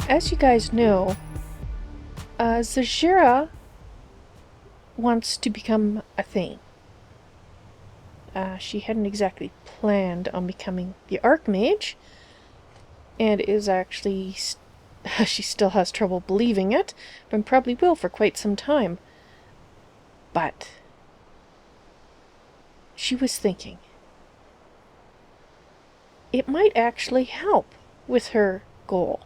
as you guys know, Zahjira wants to become a thing. She hadn't exactly planned on becoming the Archmage, and is actually, she still has trouble believing it, but probably will for quite some time. But she was thinking, it might actually help with her goal.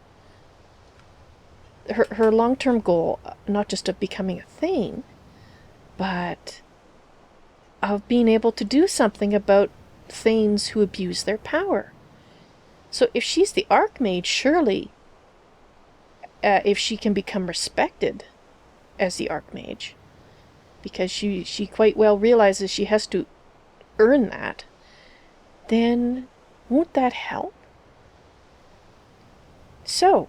Her long-term goal, not just of becoming a thing, but of being able to do something about thanes who abuse their power. So if she's the Archmage, surely, if she can become respected as the Archmage, because she quite well realizes she has to earn that, then won't that help? So,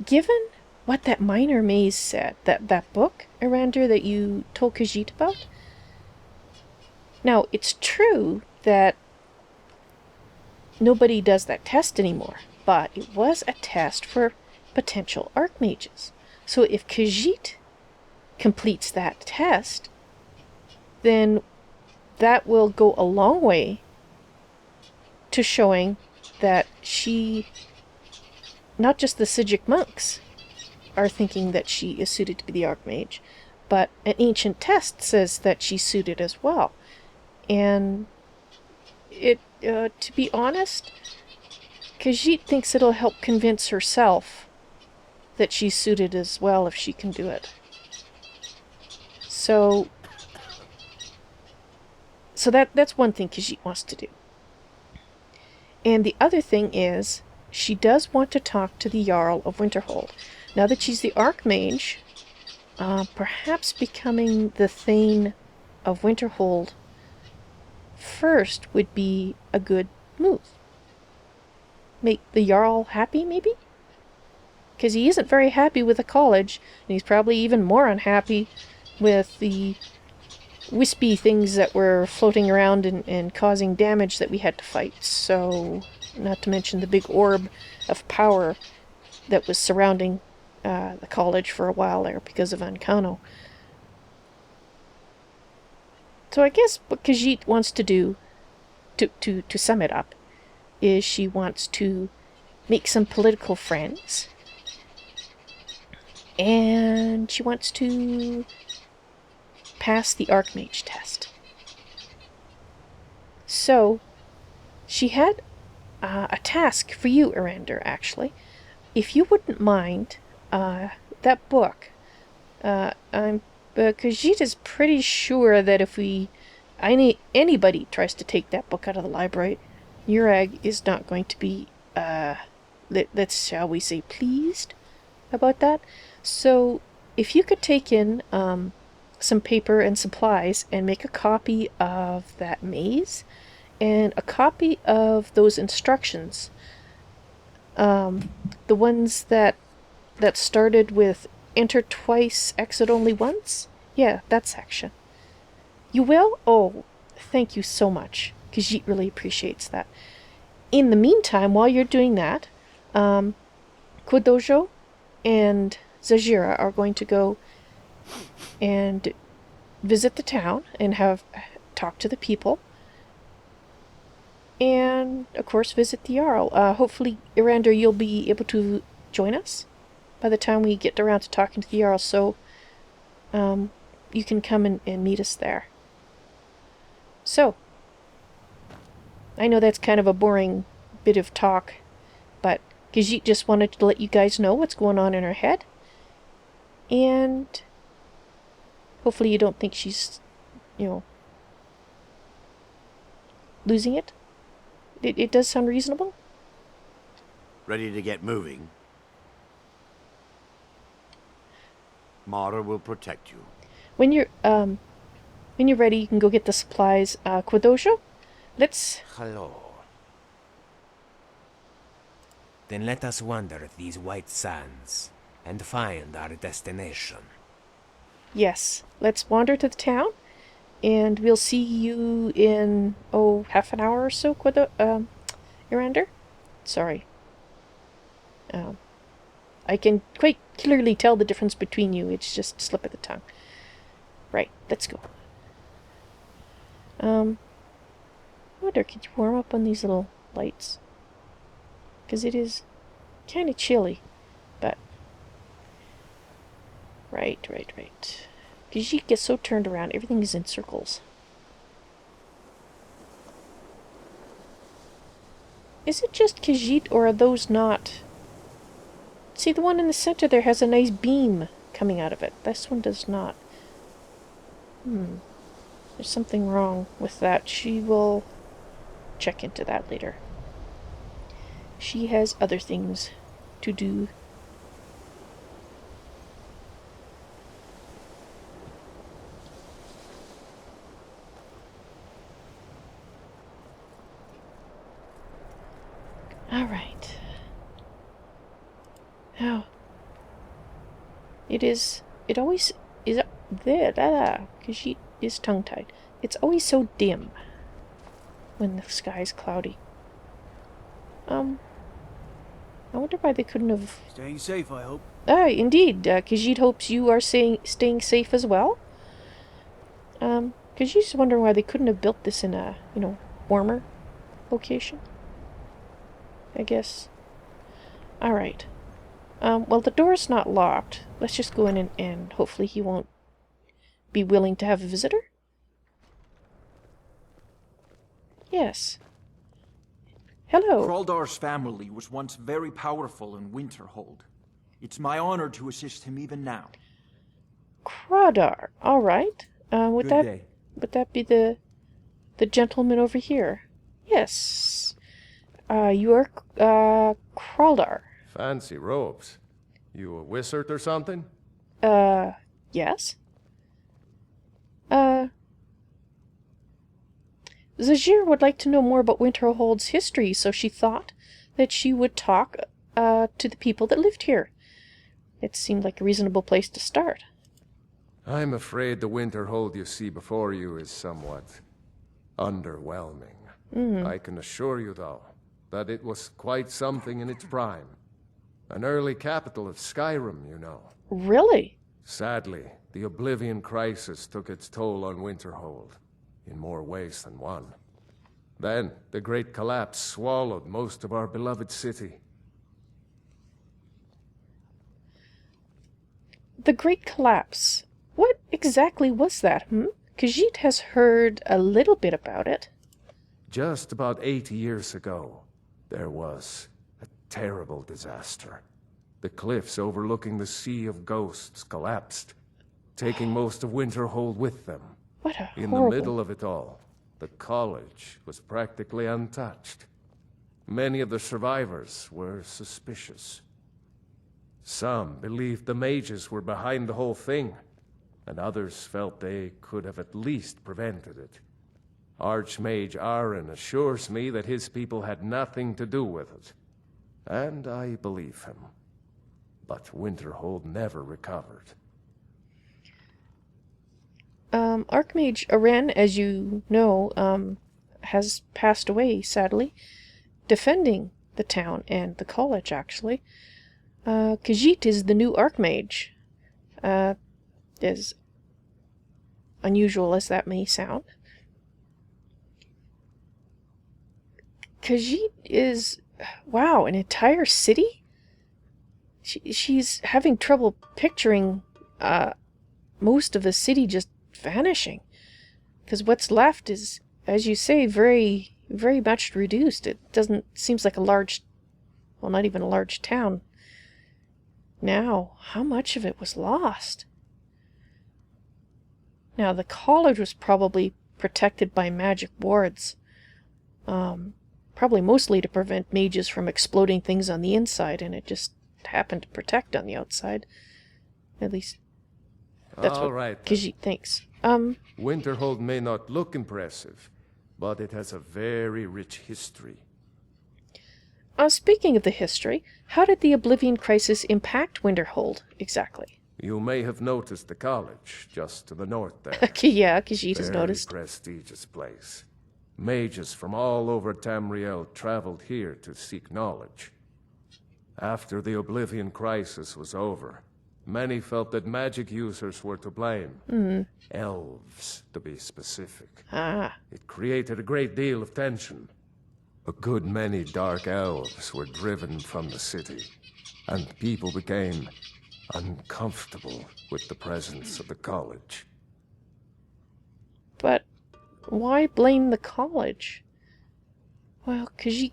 given what that minor maze said, that book, Arander, that you told Khajiit about, now it's true that nobody does that test anymore, but it was a test for potential Archmages. So if Khajiit completes that test, then that will go a long way to showing that she, not just the Sijic monks, are thinking that she is suited to be the Archmage, but an ancient test says that she's suited as well. And to be honest, Khajiit thinks it'll help convince herself that she's suited as well if she can do it. So that's one thing Khajiit wants to do. And the other thing is, she does want to talk to the Jarl of Winterhold. Now that she's the Archmage, perhaps becoming the Thane of Winterhold first would be a good move. Make the Jarl happy, maybe? Because he isn't very happy with the college, and he's probably even more unhappy with the wispy things that were floating around and causing damage that we had to fight. So, not to mention the big orb of power that was surrounding the college for a while there because of Ancano. So I guess what Khajiit wants to do, to sum it up, is she wants to make some political friends, and she wants to pass the Archmage test. So, she had a task for you, Arander, actually. If you wouldn't mind, that book, Khajiit is pretty sure that if anybody tries to take that book out of the library, Nurag is not going to be, let's, shall we say, pleased about that. So, if you could take in some paper and supplies and make a copy of that maze and a copy of those instructions, the ones that started with enter twice, exit only once? Yeah, that section. You will? Oh, thank you so much. Khajiit really appreciates that. In the meantime, while you're doing that, Kodojo and Zahjira are going to go and visit the town and talk to the people. And, of course, visit the Jarl. Hopefully, Arander, you'll be able to join us by the time we get around to talking to the Jarl, so you can come and meet us there. So, I know that's kind of a boring bit of talk, but Khajiit just wanted to let you guys know what's going on in her head. And hopefully you don't think she's, losing it. It does sound reasonable. Ready to get moving? Mara will protect you. When you're ready, you can go get the supplies. Kodojo, let's... Hello. Then let us wander these white sands and find our destination. Yes, let's wander to the town, and we'll see you in, half an hour or so, Irander? Sorry, I can quite clearly tell the difference between you. It's just a slip of the tongue. Right, let's go. I wonder, could you warm up on these little lights? Because it is kind of chilly, but... Right. Khajiit gets so turned around, everything is in circles. Is it just Khajiit, or are those not... See, the one in the center there has a nice beam coming out of it. This one does not. There's something wrong with that. She will check into that later. She has other things to do. All right. Now, it always is there, because she is tongue-tied. It's always so dim when the sky's cloudy. I wonder why they couldn't have... Staying safe, I hope. Indeed. Khajiit hopes you are staying safe as well. Khajiit's wondering why they couldn't have built this in a, warmer location. I guess. Alright. Well, the door's not locked. Let's just go in and hopefully he won't be willing to have a visitor. Yes. Hello. Kraldar's family was once very powerful in Winterhold. It's my honor to assist him even now. Kraldar. All right. Would that be the gentleman over here? Yes. You are Kraldar. Fancy robes. You a wizard or something? Yes. Zahjira would like to know more about Winterhold's history, so she thought that she would talk to the people that lived here. It seemed like a reasonable place to start. I'm afraid the Winterhold you see before you is somewhat underwhelming. I can assure you, though, that it was quite something in its prime. An early capital of Skyrim, you know. Really? Sadly, the Oblivion Crisis took its toll on Winterhold, in more ways than one. Then, the Great Collapse swallowed most of our beloved city. The Great Collapse. What exactly was that, Khajiit has heard a little bit about it. Just about 80 years ago, there was a terrible disaster. The cliffs overlooking the Sea of Ghosts collapsed, taking most of Winterhold with them. What a In horrible... the middle of it all, the college was practically untouched. Many of the survivors were suspicious. Some believed the mages were behind the whole thing, and others felt they could have at least prevented it. Archmage Aaron assures me that his people had nothing to do with it, and I believe him. But Winterhold never recovered. Archmage Aaron, as you know, has passed away, sadly, defending the town and the college, actually. Khajiit is the new Archmage. As unusual as that may sound. Khajiit is... Wow, an entire city? She's having trouble picturing most of the city just vanishing. Because what's left is, as you say, very, very much reduced. It seems like a large... Well, not even a large town. Now, how much of it was lost? Now, the college was probably protected by magic wards. Probably mostly to prevent mages from exploding things on the inside, and it just happened to protect on the outside. At least, that's what Khajiit thinks. Winterhold may not look impressive, but it has a very rich history. Speaking of the history, how did the Oblivion Crisis impact Winterhold, exactly? You may have noticed the college, just to the north there. Yeah, Khajiit has noticed. Very prestigious place. Mages from all over Tamriel traveled here to seek knowledge. After the Oblivion Crisis was over, many felt that magic users were to blame. Elves, to be specific. Ah, It created a great deal of tension. A good many dark elves were driven from the city, and people became uncomfortable with the presence of the college. but why blame the college? Well, Khajiit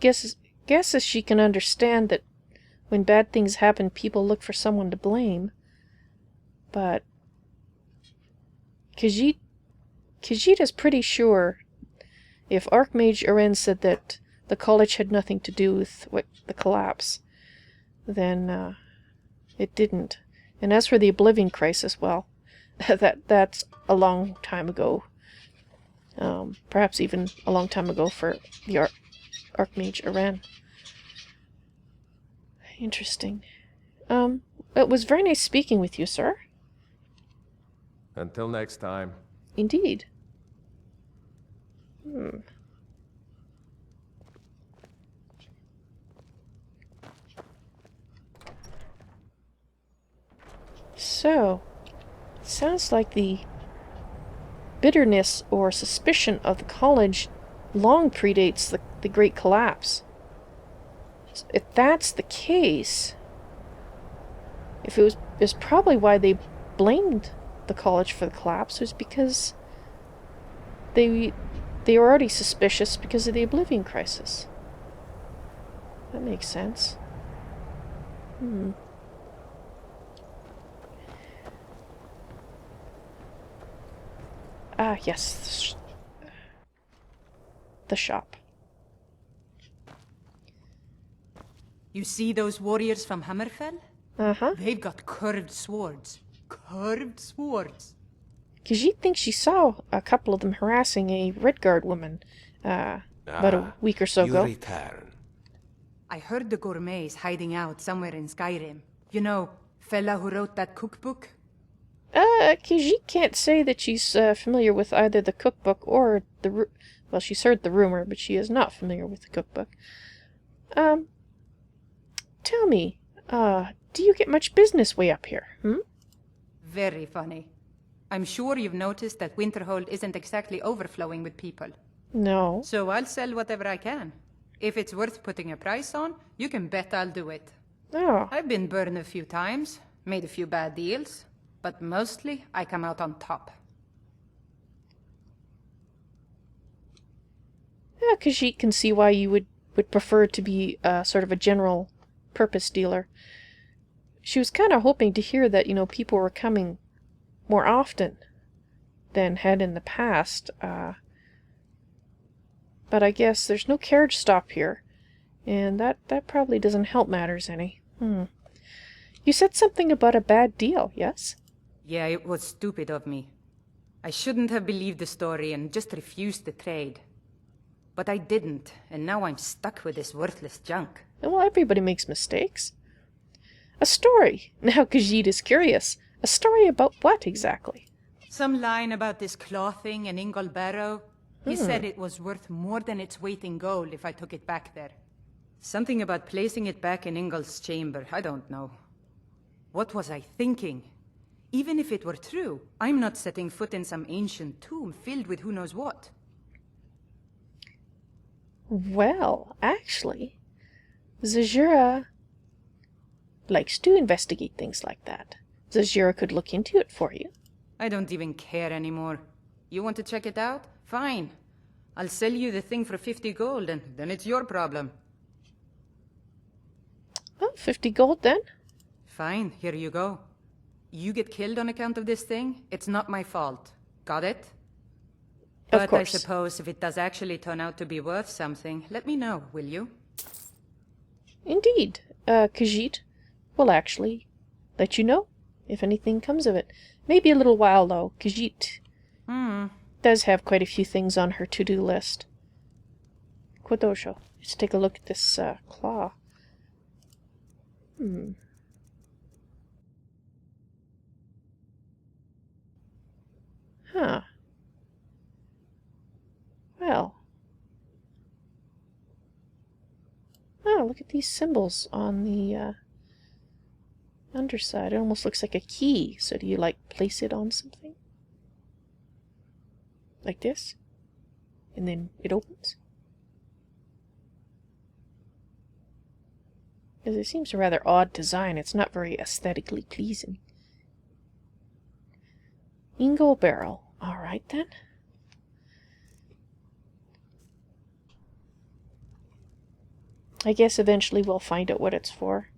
guesses she can understand that when bad things happen, people look for someone to blame. But Khajiit is pretty sure if Archmage Aren said that the college had nothing to do with the collapse, then it didn't. And as for the Oblivion Crisis, well, that's a long time ago. Perhaps even a long time ago for the Archmage Aren. Interesting. It was very nice speaking with you, sir. Until next time. Indeed. So, sounds like the bitterness or suspicion of the college long predates the Great Collapse. If that's the case, it's probably why they blamed the college for the collapse, was because they were already suspicious because of the Oblivion Crisis. That makes sense. Ah, yes. The shop. You see those warriors from Hammerfell? Uh-huh. They've got curved swords. Curved swords. Khajiit thinks she saw a couple of them harassing a Redguard woman about a week or so you ago. return. I heard the gourmet's hiding out somewhere in Skyrim. You know, fella who wrote that cookbook? Khajiit can't say that she's familiar with either the cookbook or well, she's heard the rumor, but she is not familiar with the cookbook. Tell me, do you get much business way up here, Very funny. I'm sure you've noticed that Winterhold isn't exactly overflowing with people. No. So I'll sell whatever I can. If it's worth putting a price on, you can bet I'll do it. Oh. I've been burned a few times, made a few bad deals, but mostly I come out on top. Yeah, Khajiit can see why you would prefer to be sort of a general purpose dealer. She was kind of hoping to hear that, people were coming more often than had in the past. But I guess there's no carriage stop here, and that probably doesn't help matters any. You said something about a bad deal, yes? Yeah, it was stupid of me. I shouldn't have believed the story and just refused the trade. But I didn't, and now I'm stuck with this worthless junk. Well, everybody makes mistakes. A story. Now Khajiit is curious. A story about what exactly? Some line about this clothing in Ingol Barrow. He said it was worth more than its weight in gold if I took it back there. Something about placing it back in Ingol's chamber, I don't know. What was I thinking? Even if it were true, I'm not setting foot in some ancient tomb filled with who knows what. Well, actually, Zahjira likes to investigate things like that. Zahjira could look into it for you. I don't even care anymore. You want to check it out? Fine. I'll sell you the thing for 50 gold, and then it's your problem. Well, 50 gold then. Fine, here you go. You get killed on account of this thing, it's not my fault. Got it? Of But course. I suppose if it does actually turn out to be worth something, let me know, will you? Indeed. Khajiit will actually let you know if anything comes of it. Maybe a little while, though. Khajiit does have quite a few things on her to-do list. Quadosho. Let's take a look at this claw. Huh. Well. Oh, look at these symbols on the underside. It almost looks like a key. So do you, like, place it on something? Like this? And then it opens? Because it seems a rather odd design. It's not very aesthetically pleasing. Ingle barrel. Alright then. I guess eventually we'll find out what it's for.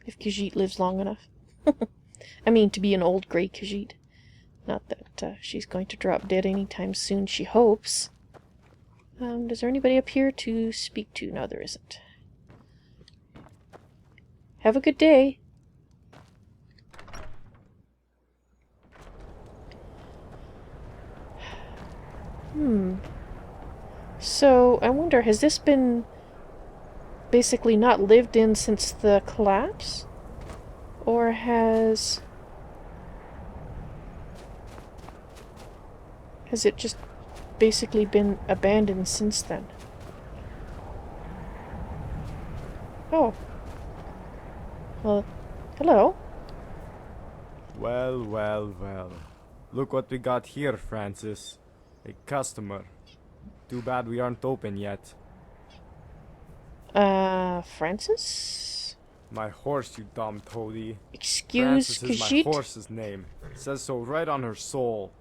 If Khajiit lives long enough. I mean, to be an old grey Khajiit. Not that she's going to drop dead anytime soon, she hopes. Is there anybody up here to speak to? No, there isn't. Have a good day. So, I wonder, has this been basically not lived in since the collapse? Or has it just basically been abandoned since then? Oh. Well, hello. Well, well, well. Look what we got here, Francis. A customer. Too bad we aren't open yet. Francis? My horse, you dumb toady. Excuse Francis is my Khajiit? horse's name. It says so right on her soul,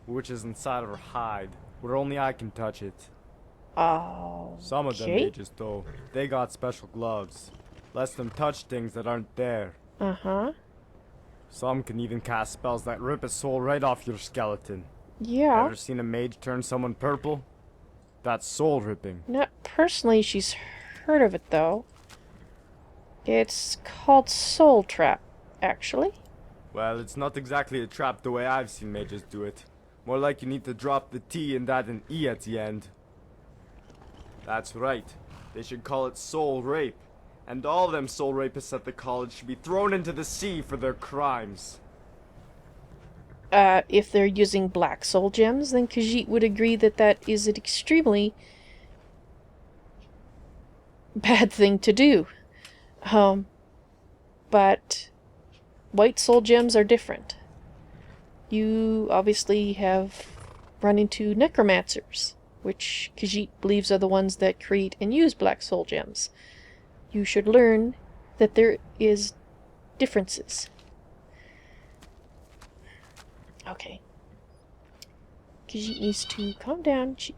which is inside her hide, where only I can touch it. Oh. Some of them mages, though, they got special gloves. Lets them touch things that aren't there. Uh-huh. Some can even cast spells that rip a soul right off your skeleton. Yeah. Ever seen a mage turn someone purple? That's soul ripping. Not personally, she's heard of it, though. It's called Soul Trap, actually. Well, it's not exactly a trap the way I've seen mages do it. More like you need to drop the T and add an E at the end. That's right. They should call it soul rape. And all them soul rapists at the college should be thrown into the sea for their crimes. If they're using black soul gems, then Khajiit would agree that that is an extremely bad thing to do. But white soul gems are different. You obviously have run into necromancers, which Khajiit believes are the ones that create and use black soul gems. You should learn that there is differences. Okay. Khajiit needs to calm down. She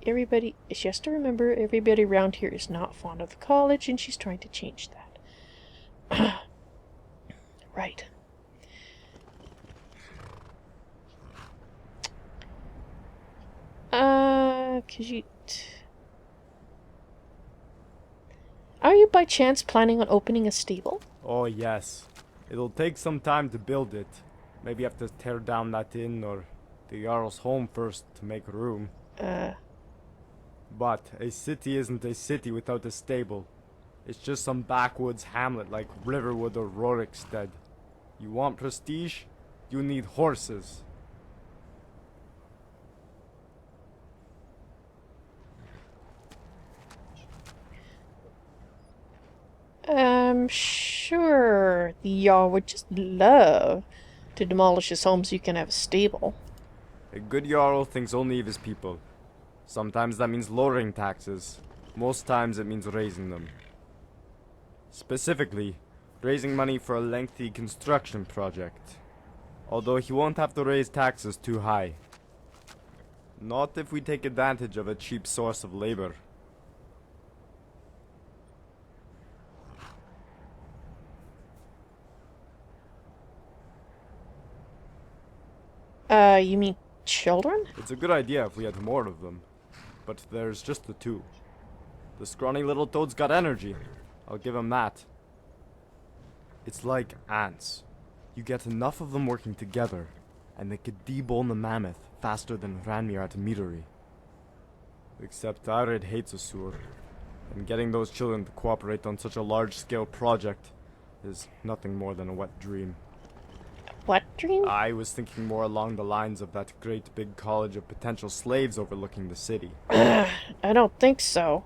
has to remember everybody around here is not fond of the college, and she's trying to change that. Right. Khajiit. Are you by chance planning on opening a stable? Oh yes. It'll take some time to build it. Maybe have to tear down that inn or the Jarl's home first to make room. But a city isn't a city without a stable. It's just some backwoods hamlet like Riverwood or Rorikstead. You want prestige? You need horses. Sure. The Jarl would just love to demolish his home so you can have a stable. A good Jarl thinks only of his people. Sometimes that means lowering taxes. Most times it means raising them. Specifically, raising money for a lengthy construction project. Although he won't have to raise taxes too high. Not if we take advantage of a cheap source of labor. You mean children? It's a good idea if we had more of them. But there's just the two. The scrawny little toad's got energy. I'll give him that. It's like ants. You get enough of them working together, and they could debone the mammoth faster than Ranmir at a meadery. Except Arid hates Asur, and getting those children to cooperate on such a large-scale project is nothing more than a wet dream. What dream? I was thinking more along the lines of that great big college of potential slaves overlooking the city. I don't think so.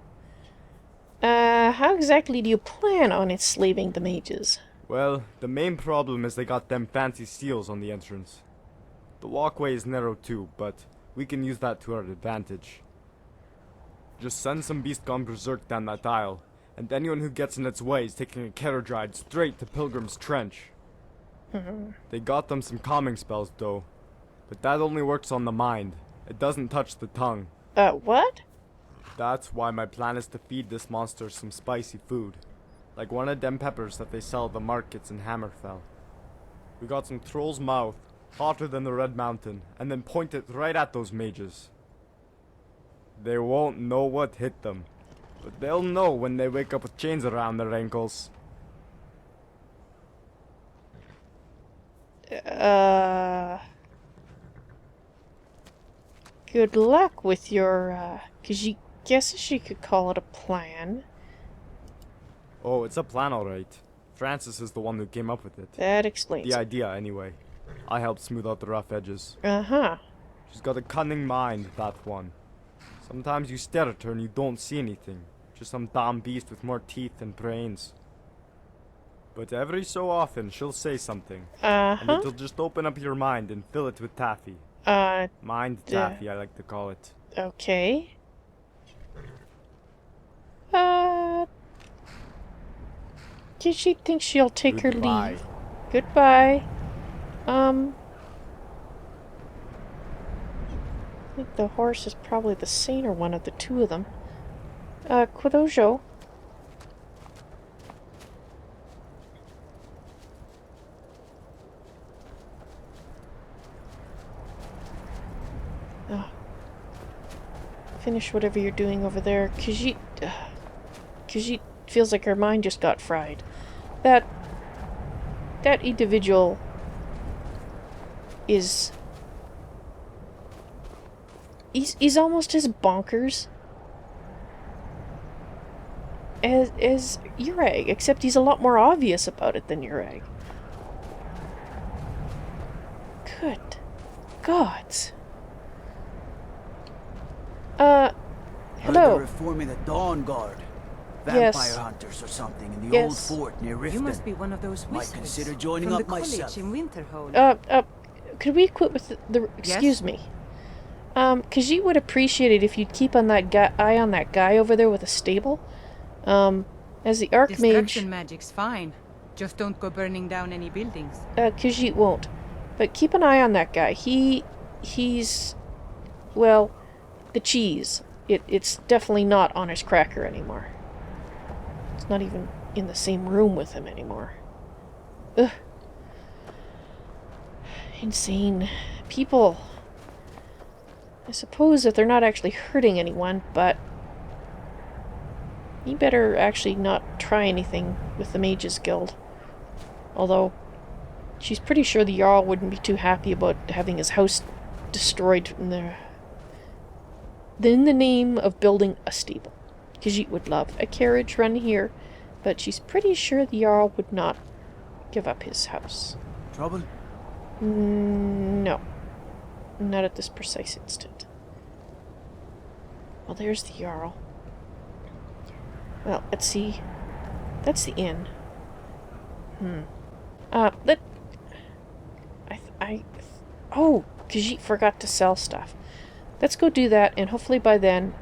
How exactly do you plan on enslaving the mages? Well, the main problem is they got them fancy seals on the entrance. The walkway is narrow too, but we can use that to our advantage. Just send some beast gone berserk down that aisle, and anyone who gets in its way is taking a carriage ride straight to Pilgrim's Trench. They got them some calming spells though, but that only works on the mind. It doesn't touch the tongue. What? That's why my plan is to feed this monster some spicy food. Like one of them peppers that they sell at the markets in Hammerfell. We got some troll's mouth, hotter than the Red Mountain, and then point it right at those mages. They won't know what hit them, but they'll know when they wake up with chains around their ankles. Good luck with your, Khajiit guesses you could call it a plan. Oh, it's a plan alright. Francis is the one who came up with it. That explains The it. idea, anyway. I helped smooth out the rough edges. Uh-huh. She's got a cunning mind, that one. Sometimes you stare at her and you don't see anything. Just some damn beast with more teeth and brains. But every so often, she'll say something. And it'll just open up your mind and fill it with taffy. Mind taffy, I like to call it. Okay. Did she think she'll take her Goodbye. leave? Goodbye. I think the horse is probably the saner one of the two of them. Quadojo. Oh. Finish whatever you're doing over there. Khajiit feels like her mind just got fried. That individual is... He's almost as bonkers as Urag, except he's a lot more obvious about it than Urag. Good gods. Heard Hello. they're reforming the Dawn Guard. Vampire Yes. hunters or something in the Yes. old fort near Riften. You must be one of those Might wizards consider joining from up the college myself. in Winterhold. Could we quit with the excuse me? Khajiit would appreciate it if you'd keep on that eye on that guy over there with a stable. As the Archmage, Destruction magic's fine. Just don't go burning down any buildings. Khajiit won't. But keep an eye on that guy. He's, well, the cheese. It's definitely not on his cracker anymore. It's not even in the same room with him anymore. Ugh. Insane people. I suppose that they're not actually hurting anyone, but you better actually not try anything with the Mages Guild. Although, she's pretty sure the Jarl wouldn't be too happy about having his house destroyed in the name of building a stable. Khajiit would love a carriage run here, but she's pretty sure the Jarl would not give up his house. Trouble? No. Not at this precise instant. Well, there's the Jarl. Well, let's see. That's the inn. Oh, Khajiit forgot to sell stuff. Let's go do that, and hopefully by then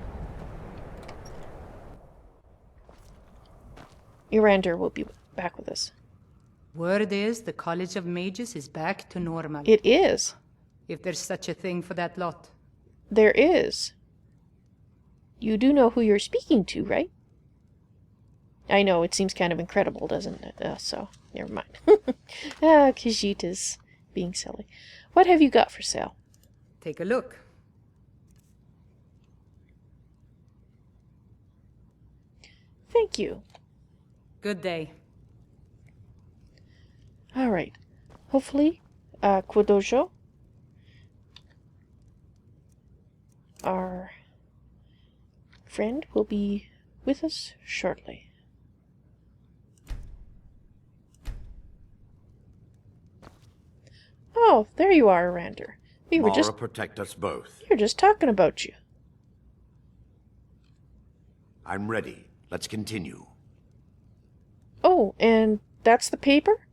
Irander will be back with us. Word is the College of Mages is back to normal. It is. If there's such a thing for that lot. There is. You do know who you're speaking to, right? I know, it seems kind of incredible, doesn't it? So, never mind. Khajiit is being silly. What have you got for sale? Take a look. Thank you. Good day. Alright. Hopefully, Quadojo, our friend, will be with us shortly. Oh, there you are, Irander. We were Mara protect us both. just talking about you. I'm ready Let's continue. Oh, and that's the paper?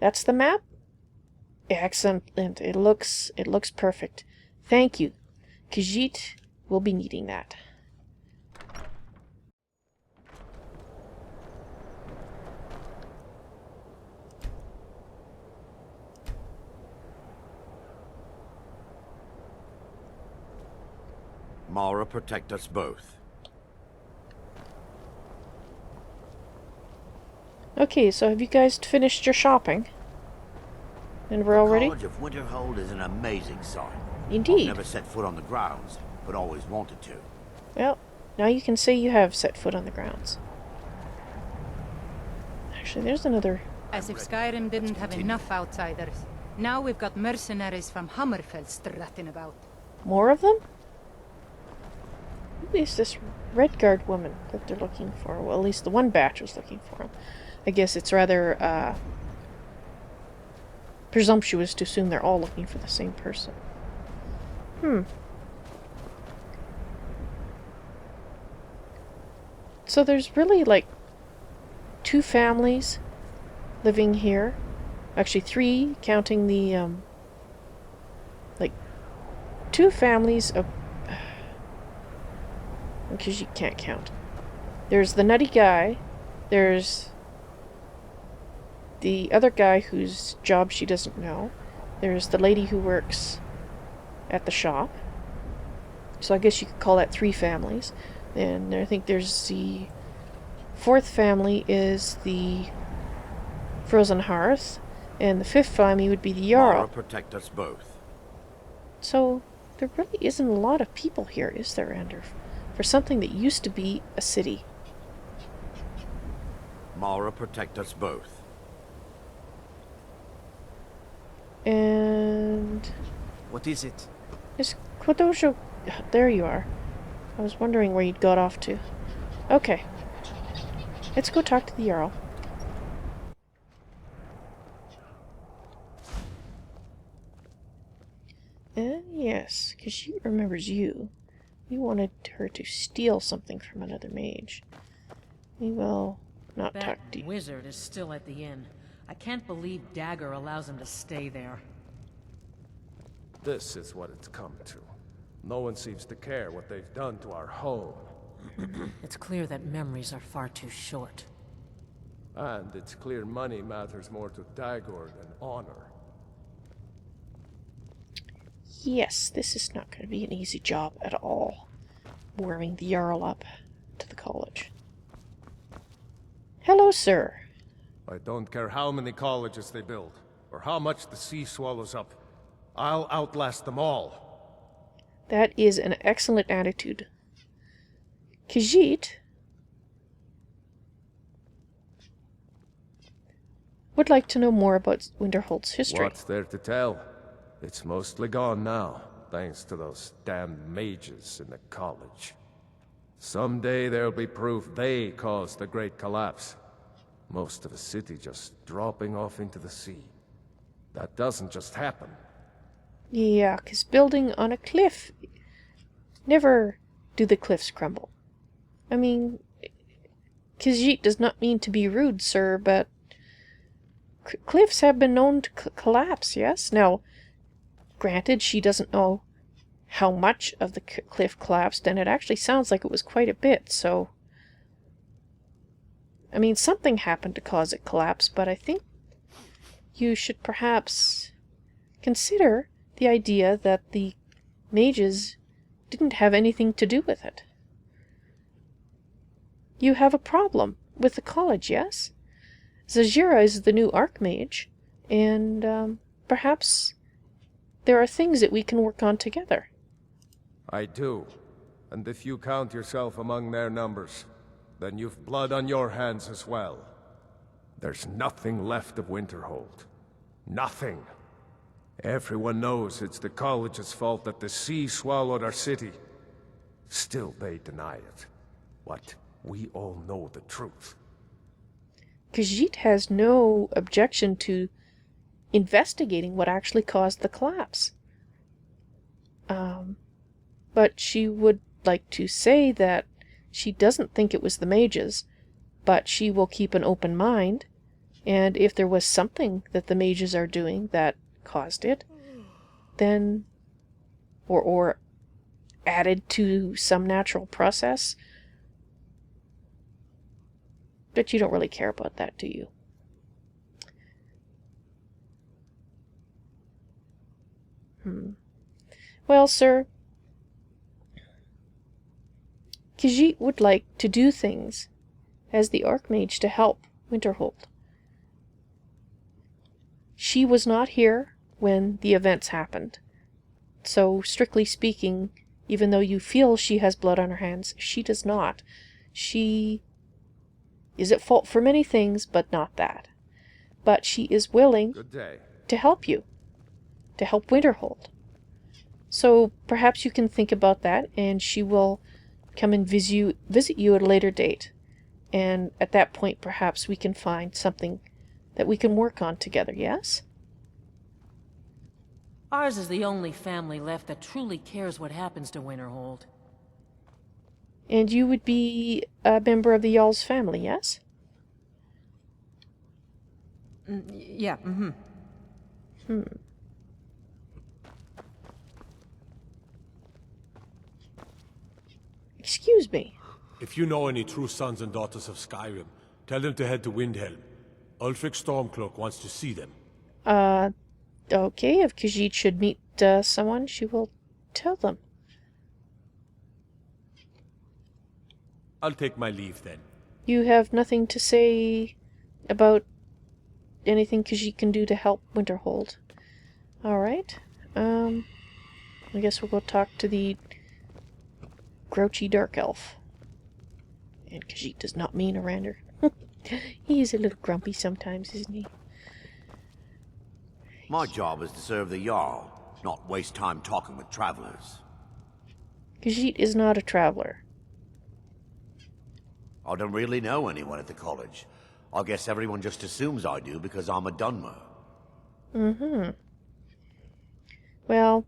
That's the map? Excellent. It looks perfect. Thank you. Khajiit will be needing that. Mara, protect us both. Okay, so have you guys finished your shopping? And we're all ready? The College of Winterhold is an amazing sight. Indeed. I've never set foot on the grounds, but always wanted to. Well, now you can say you have set foot on the grounds. Actually, there's another... As if Skyrim didn't have enough outsiders. Now we've got mercenaries from Hammerfell strutting about. More of them? Who is this Redguard woman that they're looking for? Well, at least the one batch was looking for him. I guess it's rather, presumptuous to assume they're all looking for the same person. So there's really, like, 2 families living here. Actually, 3, counting the, like, 2 families of... because you can't count. There's the nutty guy. There's the other guy whose job she doesn't know. There's the lady who works at the shop. So I guess you could call that 3 families. And I think there's the 4th family is the Frozen Hearth. And the 5th family would be the Jarl. Mara, protect us both. So there really isn't a lot of people here, is there, Ander? For something that used to be a city. Mara, protect us both. And... What is it? is Kodojo... There you are. I was wondering where you'd got off to. Okay. Let's go talk to the Jarl. Yes, because she remembers you. You wanted her to steal something from another mage. We will not talk to you. That wizard is still at the inn. I can't believe Dagger allows him to stay there. This is what it's come to. No one seems to care what they've done to our home. It's clear that memories are far too short. And it's clear money matters more to Dagor than honor. Yes, this is not going to be an easy job at all. Warming the Jarl up to the college. Hello, sir. I don't care how many colleges they build, or how much the sea swallows up. I'll outlast them all. That is an excellent attitude. Khajiit would like to know more about Winterhold's history. What's there to tell? It's mostly gone now, thanks to those damned mages in the college. Someday there'll be proof they caused the Great Collapse. Most of a city just dropping off into the sea. That doesn't just happen. Yeah, 'cause building on a cliff... Never do the cliffs crumble. I mean... Khajiit does not mean to be rude, sir, but... cliffs have been known to collapse, yes? Now... Granted, she doesn't know how much of the cliff collapsed, and it actually sounds like it was quite a bit, so... I mean, something happened to cause it collapse, but I think you should perhaps consider the idea that the mages didn't have anything to do with it. You have a problem with the college, yes? Zahjira is the new Archmage, and perhaps there are things that we can work on together. I do. And if you count yourself among their numbers, then you've blood on your hands as well. There's nothing left of Winterhold. Nothing. Everyone knows it's the college's fault that the sea swallowed our city. Still they deny it. What? We all know the truth. Khajiit has no objection to investigating what actually caused the collapse. But she would like to say that She doesn't think it was the mages, but she will keep an open mind, and if there was something that the mages are doing that caused it, then, or added to some natural process, but you don't really care about that, do you? Well, sir, Khajiit would like to do things as the Archmage to help Winterhold. She was not here when the events happened, so strictly speaking, even though you feel she has blood on her hands, she does not. She is at fault for many things, but not that. But she is willing Good day. to help you, to help Winterhold. So perhaps you can think about that, and she will come and visit you at a later date. And at that point, perhaps we can find something that we can work on together, yes? Ours is the only family left that truly cares what happens to Winterhold. And you would be a member of the Jarl's family, yes? Yeah, Excuse me. If you know any true sons and daughters of Skyrim, tell them to head to Windhelm. Ulfric Stormcloak wants to see them. Okay, if Khajiit should meet someone, she will tell them. I'll take my leave then. You have nothing to say about anything Khajiit can do to help Winterhold. Alright. I guess we'll go talk to the grouchy dark elf. And Khajiit does not mean Arander. He is a little grumpy sometimes, isn't he? My job is to serve the Jarl, not waste time talking with travelers. Khajiit is not a traveler. I don't really know anyone at the college. I guess everyone just assumes I do because I'm a Dunmer. Well,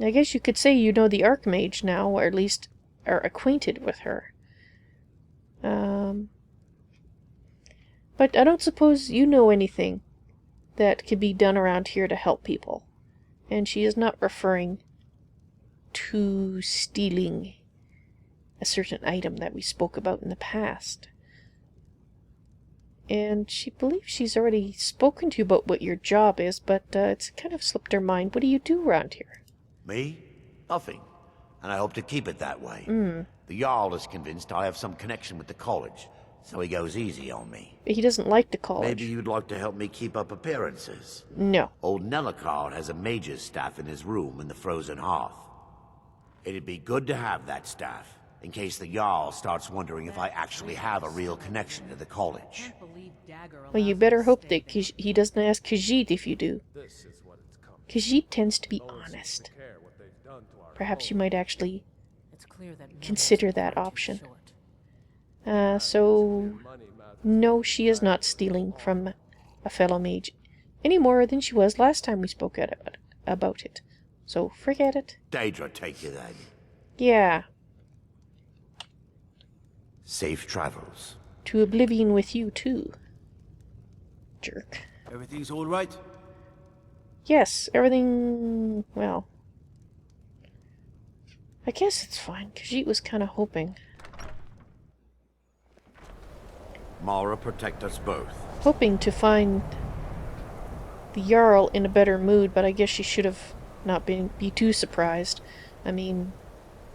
I guess you could say you know the Archmage now, or at least are acquainted with her. But I don't suppose you know anything that could be done around here to help people. And she is not referring to stealing a certain item that we spoke about in the past. And she believes she's already spoken to you about what your job is, but it's kind of slipped her mind. What do you do around here? Me? Nothing. And I hope to keep it that way. The Jarl is convinced I have some connection with the college, so he goes easy on me. He doesn't like the college. Maybe you'd like to help me keep up appearances. No. Old Nellicard has a mage's staff in his room in the frozen hearth. It'd be good to have that staff, in case the Jarl starts wondering if I actually have a real connection to the college. Well, you better hope that he doesn't ask Khajiit if you do. Khajiit tends to be honest. Perhaps you might actually consider that option. So, no, she is not stealing from a fellow mage any more than she was last time we spoke about it. So, forget it. Daedra take you then. Yeah. Safe travels. To oblivion with you, too. Jerk. Everything's all right? Yes, everything... well... I guess it's fine. Khajiit was kind of hoping. Mara protect us both. Hoping to find the Jarl in a better mood, but I guess she should have not be too surprised. I mean,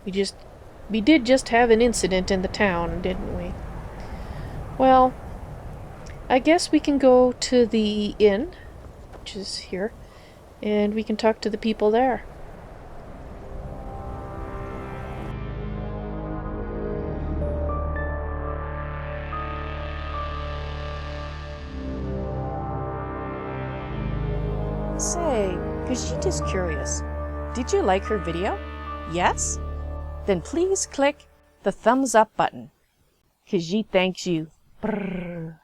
we did just have an incident in the town, didn't we? Well, I guess we can go to the inn, which is here, and we can talk to the people there. Say, Khajiit is curious. Did you like her video? Yes? Then please click the thumbs up button. Khajiit thanks you. Brrr.